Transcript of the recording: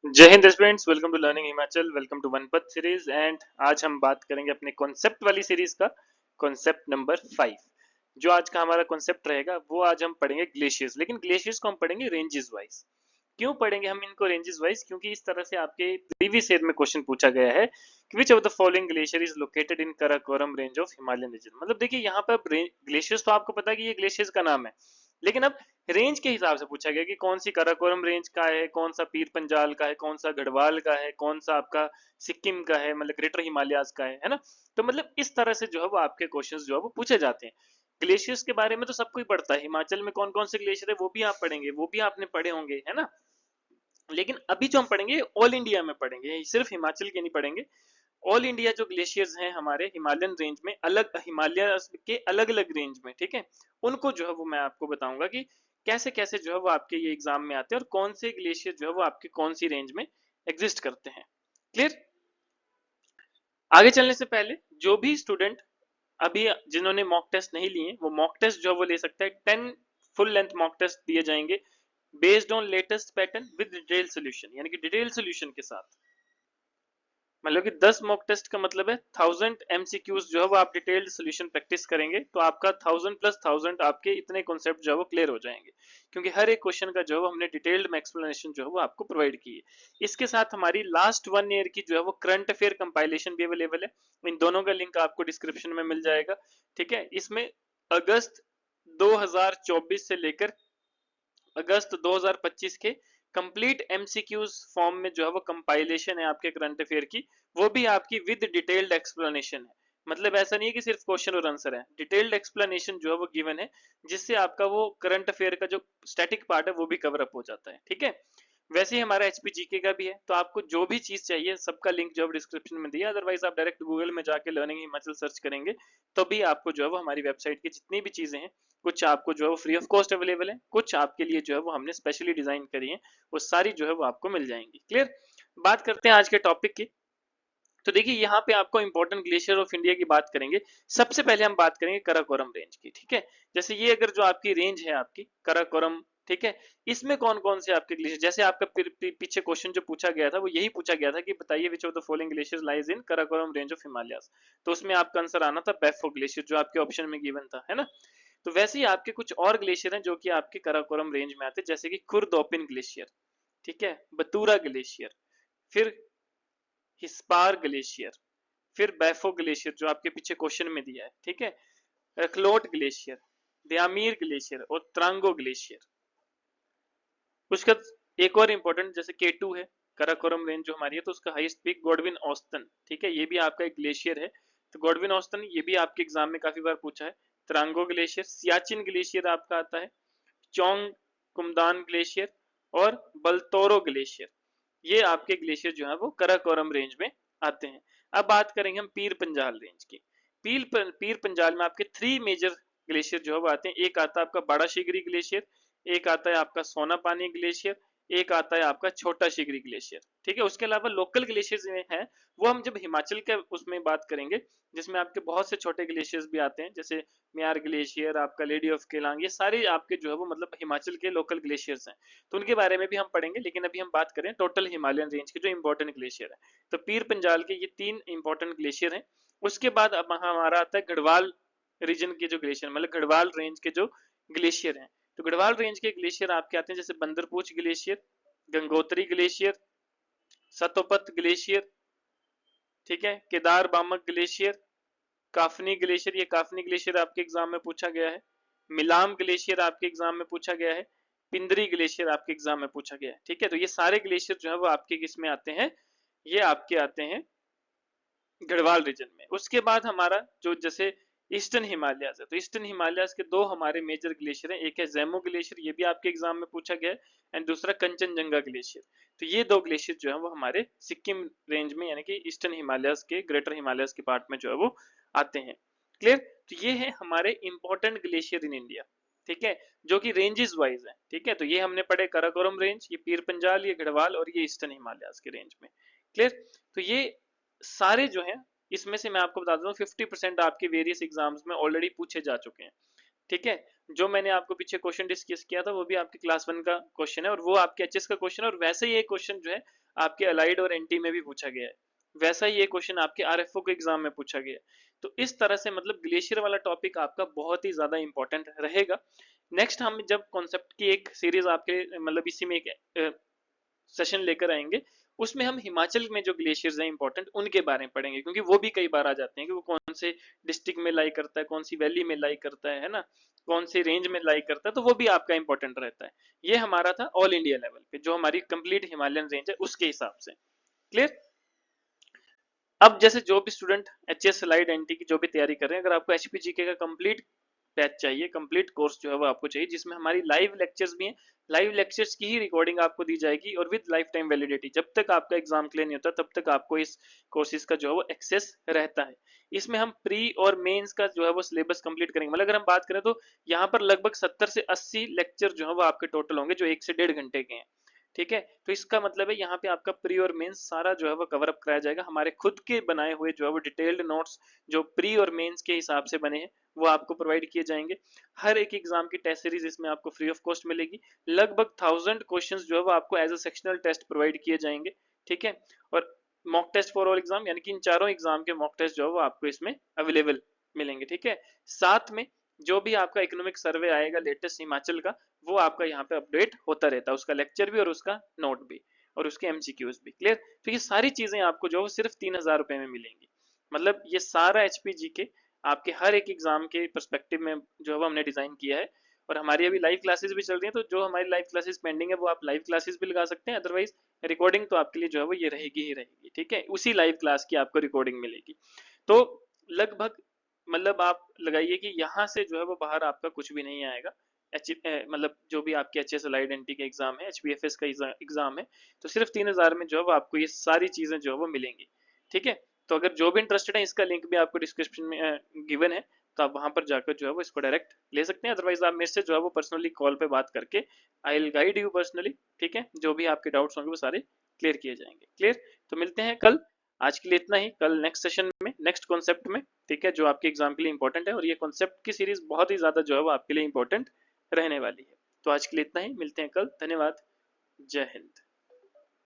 जय हिंद students, welcome to learning Himachal, welcome to वनपथ सीरीज। एंड आज हम बात करेंगे अपने कॉन्सेप्ट वाली सीरीज का कॉन्सेप्ट नंबर 5। जो आज का हमारा कॉन्सेप्ट रहेगा वो आज हम पढ़ेंगे ग्लेशियर्स, लेकिन ग्लेशियर्स को हम पढ़ेंगे रेंजेस वाइज। क्यों पढ़ेंगे हम इनको रेंजेस वाइज? क्योंकि इस तरह से आपके प्रीवियस ईयर में क्वेश्चन पूछा गया है कि which of the following glacier is located in Karakoram range of Himalayan region. मतलब देखिए यहाँ पर ग्लेशियर्स तो आपको पता है कि ये ग्लेशियर्स का नाम है, लेकिन अब रेंज के हिसाब से पूछा गया कि कौन सी काराकोरम रेंज का है, कौन सा पीर पंजाल का है, कौन सा गढ़वाल का है, कौन सा आपका सिक्किम का है, मतलब ग्रेटर हिमालयाज का है ना। तो मतलब इस तरह से जो है वो आपके क्वेश्चंस जो है वो पूछे जाते हैं। ग्लेशियर्स के बारे में तो सबको ही पढ़ता है, हिमाचल में कौन कौन से ग्लेशियर है वो भी आप पढ़ेंगे, वो भी आपने पढ़े होंगे, है ना। लेकिन अभी जो हम पढ़ेंगे ऑल इंडिया में पढ़ेंगे, सिर्फ हिमाचल के नहीं पढ़ेंगे। ऑल इंडिया जो ग्लेशियर्स हैं हमारे हिमालयन रेंज में, अलग हिमालय के अलग अलग रेंज में, ठीक है, उनको जो है वो मैं आपको बताऊंगा कि कैसे कैसे जो है वो आपके ये एग्जाम में आते हैं और कौन से ग्लेशियर जो है वो आपके कौन सी रेंज में एग्जिस्ट करते हैं। क्लियर? आगे चलने से पहले जो भी स्टूडेंट अभी जिन्होंने मॉक टेस्ट नहीं लिए वो मॉक टेस्ट जो है वो ले सकता है। 10 फुल लेंथ मॉक टेस्ट दिए जाएंगे based on latest pattern with detail solution, यानी कि डिटेल सोल्यूशन के साथ। मतलब कि 10 मॉक टेस्ट का मतलब है 1000 MCQs जो है वो आप डिटेल्ड सोल्यूशन प्रैक्टिस करेंगे तो आपका 1000 + 1000 आपके इतने कॉन्सेप्ट जो है वो क्लियर हो जाएंगे, क्योंकि हर एक क्वेश्चन का जो है हमने डिटेल्ड में एक्सप्लेनेशन जो है वो आपको प्रोवाइड की है। इसके साथ हमारी लास्ट 1 ईयर की जो है वो करंट अफेयर कंपाइलेशन भी अवेलेबल है। इन दोनों का लिंक आपको डिस्क्रिप्शन में मिल जाएगा, ठीक है। इसमें अगस्त 2024 से लेकर अगस्त 2025 के कंप्लीट एमसीक्यूज फॉर्म में जो है वो कंपाइलेशन है आपके करंट अफेयर की, वो भी आपकी विद डिटेल्ड एक्सप्लेनेशन है। मतलब ऐसा नहीं है कि सिर्फ क्वेश्चन और आंसर है, डिटेल्ड एक्सप्लेनेशन जो है वो गिवन है, जिससे आपका वो करंट अफेयर का जो स्टैटिक पार्ट है वो भी कवर अप हो जाता है, ठीक है। वैसे ही हमारा एचपीजीके का भी है, तो आपको जो भी चीज चाहिए सबका लिंक जो है डिस्क्रिप्शन में दिया, अदरवाइज आप डायरेक्ट गूगल में जाके लर्निंग हिमाचल सर्च करेंगे तो भी आपको जो है वो हमारी वेबसाइट की जितनी भी चीजें हैं, कुछ आपको जो है वो फ्री ऑफ कॉस्ट अवेलेबल है, कुछ आपके लिए जो है वो हमने स्पेशली डिजाइन करी है, वो सारी जो है वो आपको मिल जाएंगी। क्लियर? बात करते हैं आज के टॉपिक की। तो देखिए यहाँ पे आपको इंपॉर्टेंट ग्लेशियर ऑफ इंडिया की बात करेंगे। सबसे पहले हम बात करेंगे कराकोरम रेंज की, ठीक है। जैसे ये अगर जो आपकी रेंज है आपकी कराकोरम, ठीक है, इसमें कौन कौन से आपके ग्लेशियर, जैसे आपका पीछे क्वेश्चन जो पूछा गया था वो यही पूछा गया था कि बताइए विच of the following glaciers lies in Karakoram range of Himalayas. तो उसमें आपका आंसर आना था बैफो ग्लेशियर, जो आपके ऑप्शन में गिवन था, है ना। तो वैसे ही आपके कुछ और ग्लेशियर हैं जो कि आपके कराकोरम रेंज में आते हैं, जैसे कि खुरदोपिन ग्लेशियर, ठीक है, बतूरा ग्लेशियर, फिर हिस्पार ग्लेशियर, फिर बैफो ग्लेशियर जो आपके पीछे क्वेश्चन में दिया है, ठीक है, रखलोट ग्लेशियर, दयामीर ग्लेशियर और त्रांगो ग्लेशियर। उसका एक और इंपॉर्टेंट जैसे K2 है, कराकोरम रेंज जो हमारी है, तो उसका हाईएस्ट पीक गॉडविन ऑस्टन, ठीक है, ये भी आपका एक ग्लेशियर है। तो गॉडविन ऑस्टन ये भी आपके एग्जाम में काफी बार पूछा है। त्रांगो ग्लेशियर, सियाचिन ग्लेशियर आपका आता है, चोंग कुमदान ग्लेशियर और बलतोरो ग्लेशियर, ये आपके ग्लेशियर जो है वो कराकोरम रेंज में आते हैं। अब बात करेंगे हम पीर पंजाल रेंज की। पीर पंजाल में आपके 3 मेजर ग्लेशियर जो है वो आते हैं। एक आता है आपका बड़ा शिगरी ग्लेशियर, एक आता है आपका सोना पानी ग्लेशियर, एक आता है आपका छोटा शिगरी ग्लेशियर, ठीक है। उसके अलावा लोकल ग्लेशियर्स में है, वो हम जब हिमाचल के उसमें बात करेंगे, जिसमें आपके बहुत से छोटे ग्लेशियर्स भी आते हैं, जैसे म्यार ग्लेशियर, आपका लेडी ऑफ केलांग, ये सारे आपके जो है वो मतलब हिमाचल के लोकल ग्लेशियर्स हैं। तो उनके बारे में भी हम पढ़ेंगे, लेकिन अभी हम बात करें टोटल हिमालयन रेंज के जो इंपॉर्टेंट ग्लेशियर है। तो पीर पंजाल के ये 3 इंपॉर्टेंट ग्लेशियर हैं। उसके बाद अब हमारा आता है गढ़वाल रीजन के जो ग्लेशियर, मतलब गढ़वाल रेंज के जो ग्लेशियर हैं। तो गढ़वाल रेंज के ग्लेशियर आपके आते हैं जैसे Bandarpunch glacier, Gangotri glacier, Satopanth glacier, ठीक है, केदार बामक ग्लेशियर, काफनी ग्लेशियर, ये काफनी ग्लेशियर आपके एग्जाम में पूछा गया है, मिलाम ग्लेशियर आपके एग्जाम में पूछा गया है, पिंदरी ग्लेशियर आपके एग्जाम में पूछा गया है, ठीक है। तो ये सारे ग्लेशियर जो है वो आपके किस में आते हैं, ये आपके आते हैं गढ़वाल रीजन में। उसके बाद हमारा जो जैसे ईस्टर्न हिमालयाज है, तो ईस्टर्न हिमालयाज के दो हमारे मेजर ग्लेशियर हैं, एक है जैमो ग्लेशियर, ये भी आपके एग्जाम में पूछा गया है, एंड दूसरा कंचनजंगा ग्लेशियर। तो ये दो ग्लेशियर जो है वो हमारे सिक्किम रेंज में, यानी कि ईस्टर्न हिमालयाज के ग्रेटर हिमालयाज के पार्ट में जो है वो आते हैं। क्लियर? तो ये है हमारे इंपॉर्टेंट ग्लेशियर इन इंडिया, ठीक है, जो कि रेंजेस वाइज है, ठीक है। तो ये हमने पढ़े कराकोरम रेंज, ये पीर पंजाल, ये गढ़वाल और ये ईस्टर्न हिमालयाज के रेंज में। क्लियर? तो ये सारे जो हैं, इसमें से मैं आपको बता दूं 50% आपके वेरियस एग्जाम्स में ऑलरेडी पूछे जा चुके हैं, ठीक है। जो मैंने आपको पीछे क्वेश्चन डिस्कस किया था वो भी आपके क्लास 1 का क्वेश्चन है, और वो आपके एचएस का क्वेश्चन है, और वैसे ही एक क्वेश्चन जो है आपके अलाइड और एनटी में भी पूछा गया है, वैसा ही ये क्वेश्चन आपके आरएफओ के एग्जाम में पूछा गया है। तो इस तरह से मतलब ग्लेशियर वाला टॉपिक आपका बहुत ही ज्यादा इंपॉर्टेंट रहेगा। नेक्स्ट हम जब कॉन्सेप्ट की एक सीरीज आपके मतलब इसी में एक सेशन लेकर आएंगे, उसमें हम हिमाचल में जो ग्लेशियर्स हैं इंपॉर्टेंट उनके बारे में पढ़ेंगे, क्योंकि वो भी कई बार आ जाते हैं कि वो कौन से डिस्ट्रिक्ट में लाई करता है, कौन सी वैली में लाई करता है ना, कौन से रेंज में लाई करता है, तो वो भी आपका इंपॉर्टेंट रहता है। ये हमारा था ऑल इंडिया लेवल पे जो हमारी कंप्लीट हिमालयन रेंज है उसके हिसाब से। क्लियर। अब जैसे जो भी स्टूडेंट एचएस एलाइड एनटी की जो भी तैयारी कर रहे हैं, अगर आपको एचपीजीके का कंप्लीट बैच चाहिए, कंप्लीट कोर्स जो है वो आपको चाहिए, जिसमें हमारी लाइव लेक्चर्स भी हैं, लाइव लेक्चर्स की ही रिकॉर्डिंग आपको दी जाएगी और विद लाइफ टाइम वैलिडिटी, जब तक आपका एग्जाम क्लियर नहीं होता तब तक आपको इस कोर्सेज का जो है वो एक्सेस रहता है। इसमें हम प्री और मेंस का जो है वो सिलेबस कंप्लीट करेंगे। मतलब अगर हम बात करें तो यहाँ पर लगभग 70 से 80 लेक्चर जो है वो आपके टोटल होंगे, जो 1 से 1.5 घंटे के हैं। ठीक है, तो इसका मतलब है यहाँ पे आपका प्री और मेंस सारा जो है वो कवर अप कराया जाएगा। हमारे खुद के बनाए हुए जो है वो डिटेल्ड नोट्स जो प्री और मेंस के हिसाब से बने हैं वो आपको प्रोवाइड किए जाएंगे। हर एक एग्जाम की टेस्ट सीरीज इसमें आपको फ्री ऑफ कॉस्ट मिलेगी। लगभग 1000 क्वेश्चंस जो है वो आपको as a sectional test provide किए जाएंगे। ठीक है, और mock test for all exam, यानी कि इन चारों एग्जाम के मॉक टेस्ट जो है वो आपको इसमें अवेलेबल मिलेंगे। ठीक है, साथ में जो भी आपका इकोनॉमिक सर्वे आएगा लेटेस्ट हिमाचल का, वो आपका यहाँ पे अपडेट होता रहता है, उसका लेक्चर भी और उसका नोट भी और उसके एमसीक्यूज भी। क्लियर। तो ये सारी चीजें आपको जो है सिर्फ 3000 रुपए में मिलेंगी। मतलब ये सारा एचपीजी के आपके हर एक एग्जाम के परस्पेक्टिव में जो है हमने डिजाइन किया है। और हमारी अभी लाइव क्लासेस भी चल रही हैं, तो जो हमारी लाइव क्लासेस पेंडिंग है वो आप लाइव क्लासेस भी लगा सकते हैं, अदरवाइज रिकॉर्डिंग तो आपके लिए जो है वो ये रहेगी ही रहेगी। ठीक है, उसी लाइव क्लास की आपको रिकॉर्डिंग मिलेगी। तो लगभग मतलब आप लगाइए कि यहाँ से जो है वो बाहर आपका कुछ भी नहीं आएगा। मतलब जो भी आपके एच एस एलाइड एनटी के एग्जाम है, एचबीएफएस का एग्जाम है, तो सिर्फ 3000 में जो है वो आपको ये सारी चीजें जो है वो मिलेंगी। ठीक है, तो अगर जो भी इंटरेस्टेड है, इसका लिंक भी आपको डिस्क्रिप्शन में गिवन है, तो आप वहां पर जाकर जो है वो इसको डायरेक्ट ले सकते हैं। अदरवाइज आप मेरे से जो है वो पर्सनली कॉल पे बात करके I will guide you personally. ठीक है, जो भी आपके डाउट्स होंगे वो सारे क्लियर किए जाएंगे। क्लियर। तो मिलते हैं कल। आज के लिए इतना ही, कल नेक्स्ट सेशन में नेक्स्ट कॉन्सेप्ट में। ठीक है, जो आपके एग्जाम के लिए इंपॉर्टेंट है, और ये कॉन्सेप्ट की सीरीज बहुत ही ज्यादा जो है वो आपके लिए इंपॉर्टेंट रहने वाली है। तो आज के लिए इतना ही, मिलते हैं कल। धन्यवाद। जय हिंद।